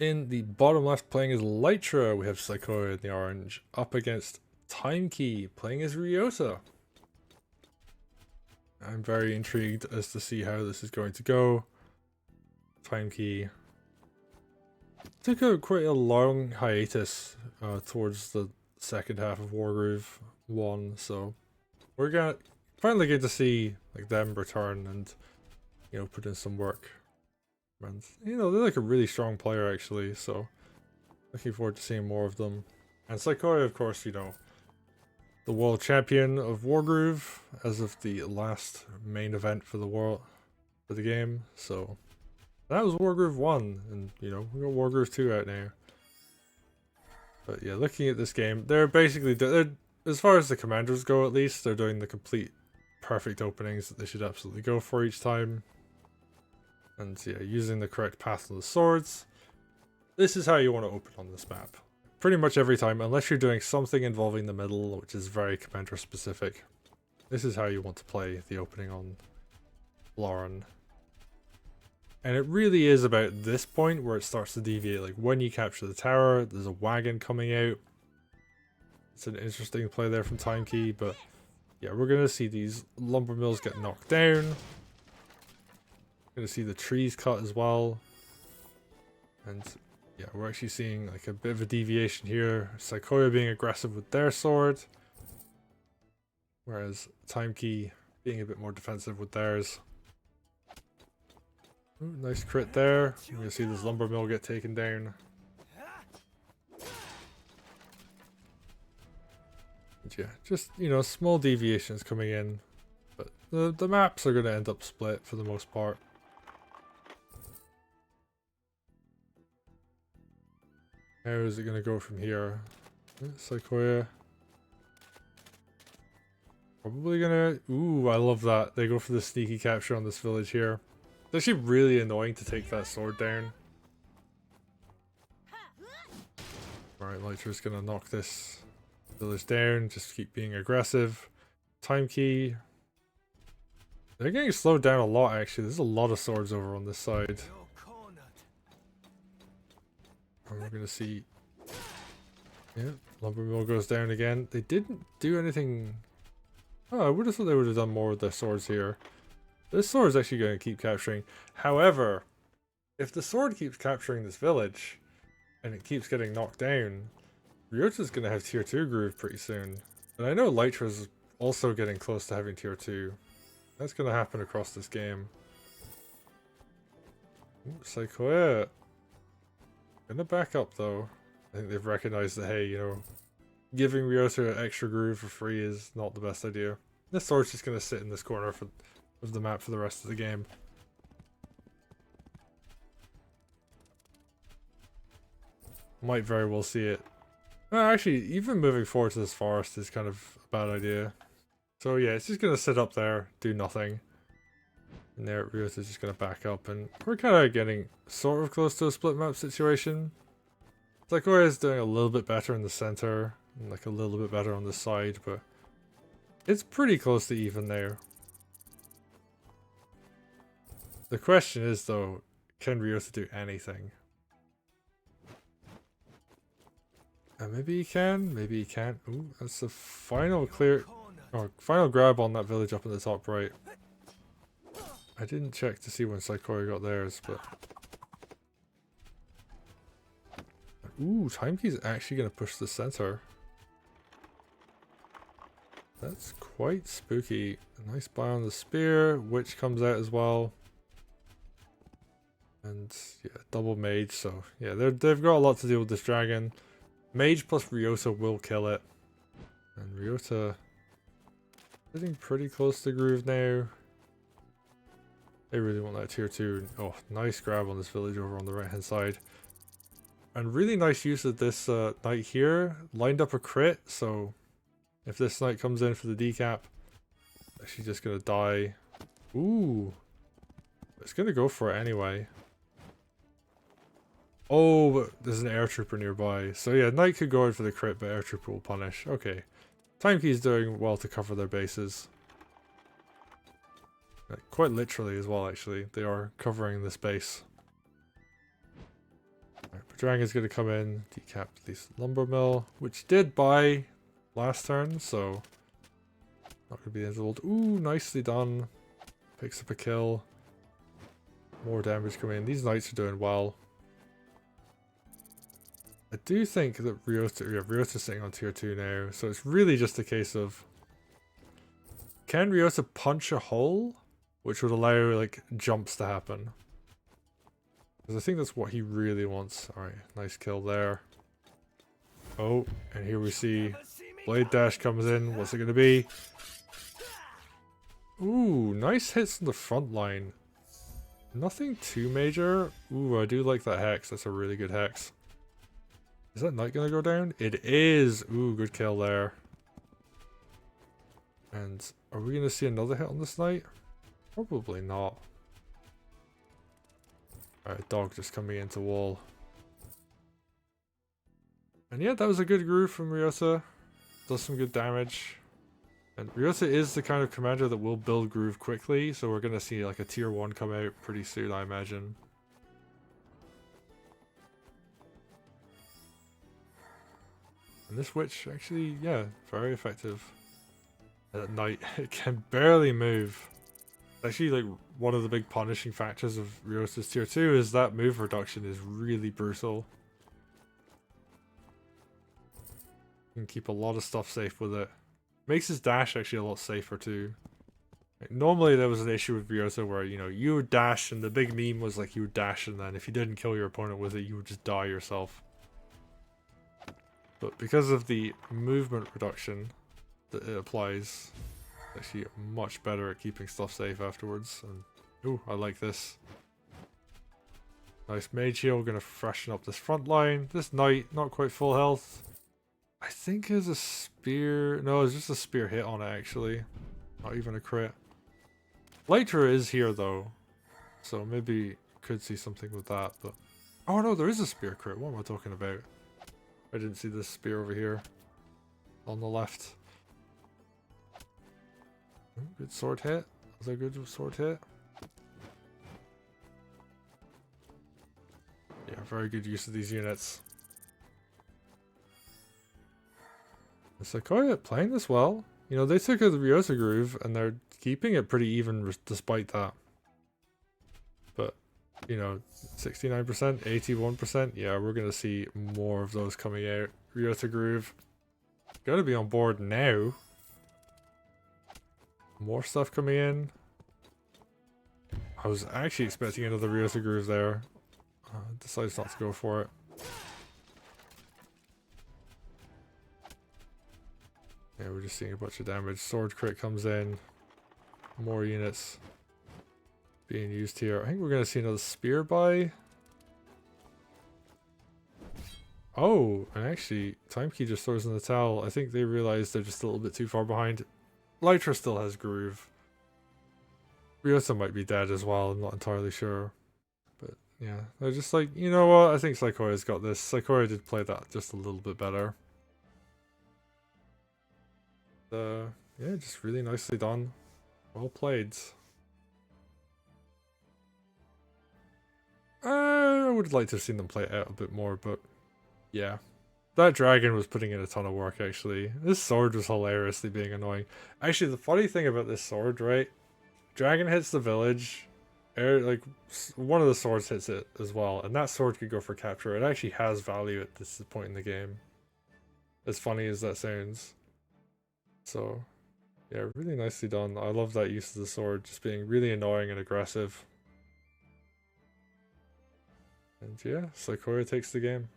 In the bottom left, playing as Lytra, we have Saykoya in the orange, up against TYMKey, playing as Ryota. I'm very intrigued as to see how this is going to go. TYMKey took quite a long hiatus towards the second half of Wargroove 1, so we're gonna finally get to see like them return and put in some work. And they're like a really strong player actually, so looking forward to seeing more of them. And Saykoya, of course, the world champion of Wargroove as of the last main event for the game. So that was Wargroove 1, and we got Wargroove 2 out now. But yeah, looking at this game, they're basically as far as the commanders go, at least they're doing the complete perfect openings that they should absolutely go for each time. And yeah, using the correct path on the swords. This is how you want to open on this map. Pretty much every time, unless you're doing something involving the middle, which is very commander specific. This is how you want to play the opening on Floran. And it really is about this point where it starts to deviate. Like when you capture the tower, there's a wagon coming out. It's an interesting play there from TYMKey, but yeah, we're going to see these lumber mills get knocked down. Going to see the trees cut as well. And yeah, we're actually seeing like a bit of a deviation here. Saykoya being aggressive with their sword, whereas TYMKey being a bit more defensive with theirs. Ooh, nice crit there. You're going to see this lumber mill get taken down. And yeah, just small deviations coming in, but the maps are going to end up split for the most part. How is it going to go from here? Saykoya. Probably going to... Ooh, I love that. They go for the sneaky capture on this village here. It's actually really annoying to take that sword down. Alright, Lytra's going to knock this village down. Just keep being aggressive. TYMKey. They're getting slowed down a lot, actually. There's a lot of swords over on this side. And we're going to see... Yeah, lumber mill goes down again. They didn't do anything... Oh, I would have thought they would have done more with their swords here. This sword is actually going to keep capturing. However, if the sword keeps capturing this village, and it keeps getting knocked down, Ryota's going to have tier 2 groove pretty soon. And I know Lytra's also getting close to having tier 2. That's going to happen across this game. Ooh, Saykoya. Gonna back up though. I think they've recognized that, hey, giving Ryota an extra groove for free is not the best idea. This sword's just gonna sit in this corner of the map for the rest of the game. Might very well see it. Actually, even moving forward to this forest is kind of a bad idea. So yeah, it's just gonna sit up there, do nothing. And there, Ryota's just going to back up, and we're kind of getting sort of close to a split map situation. Saykoya is doing a little bit better in the center, and like a little bit better on the side, but it's pretty close to even there. The question is though, can Ryota do anything? Maybe he can, maybe he can't. Ooh, that's the final clear, or final grab on that village up in the top right. I didn't check to see when Saykoya got theirs, but... Ooh, TYMKey's actually going to push the center. That's quite spooky. A nice buy on the spear, which comes out as well. And yeah, double mage, so yeah, they've got a lot to deal with this dragon. Mage plus Ryota will kill it. And Ryota sitting pretty close to groove now. They really want that tier 2. Oh, nice grab on this village over on the right hand side. And really nice use of this knight here. Lined up a crit, so if this knight comes in for the decap, she's just going to die. Ooh. It's going to go for it anyway. Oh, but there's an air trooper nearby. So yeah, knight could go in for the crit, but air trooper will punish. Okay. TYMKey's doing well to cover their bases. Quite literally as well, actually. They are covering this base. Right, Dragon's going to come in, decap this lumber mill, which did buy last turn, so not going to be the end of the world. Ooh, nicely done. Picks up a kill. More damage coming in. These knights are doing well. I do think that Ryota's sitting on tier 2 now, so it's really just a case of, can Ryota punch a hole, which would allow like jumps to happen? Because I think that's what he really wants. Alright, nice kill there. Oh, and here we see Blade Dash comes in. What's it going to be? Ooh, nice hits on the front line. Nothing too major. Ooh, I do like that hex. That's a really good hex. Is that knight going to go down? It is! Ooh, good kill there. And are we going to see another hit on this knight? Probably not. Alright, dog just coming into wall. And yeah, that was a good groove from Ryota. Does some good damage. And Ryota is the kind of commander that will build groove quickly, so we're going to see like a tier 1 come out pretty soon, I imagine. And this witch, actually, yeah, very effective. At night, it can barely move. Actually, like, one of the big punishing factors of Ryota's tier 2 is that move reduction is really brutal. You can keep a lot of stuff safe with it. Makes his dash actually a lot safer too. Like, normally there was an issue with Ryota where, you know, you would dash and the big meme was like you would dash and then if you didn't kill your opponent with it, you would just die yourself. But because of the movement reduction that it applies, it's actually much better at keeping stuff safe afterwards. And ooh, I like this. Nice mage heal, gonna freshen up this front line. This knight, not quite full health. I think there's a spear. No, it's just a spear hit on it actually. Not even a crit. Lytra is here though, so maybe could see something with that. But oh no, there is a spear crit. What am I talking about? I didn't see this spear over here on the left. Good sword hit. Was that a good sword hit? Yeah, very good use of these units. And Saykoya playing this well. You know, they took a Ryota groove and they're keeping it pretty even despite that. But, you know, 69%, 81%. Yeah, we're going to see more of those coming out. Ryota groove. Gotta be on board now. More stuff coming in. I was actually expecting another Ryota groove there. Decides not to go for it. Yeah, we're just seeing a bunch of damage. Sword crit comes in. More units being used here. I think we're going to see another spear buy. Oh, and actually, TYMKey just throws in the towel. I think they realized they're just a little bit too far behind. Lytra still has groove. Ryota might be dead as well, I'm not entirely sure. But yeah, they're just like, you know what, I think Saykoya's got this. Saykoya did play that just a little bit better. Yeah, just really nicely done. Well played. I would like to have seen them play it out a bit more, but yeah. That dragon was putting in a ton of work, actually. This sword was hilariously being annoying. Actually, the funny thing about this sword, right? Dragon hits the village. Like, one of the swords hits it as well. And that sword could go for capture. It actually has value at this point in the game. As funny as that sounds. So, yeah, really nicely done. I love that use of the sword. Just being really annoying and aggressive. And yeah, Saykoya takes the game.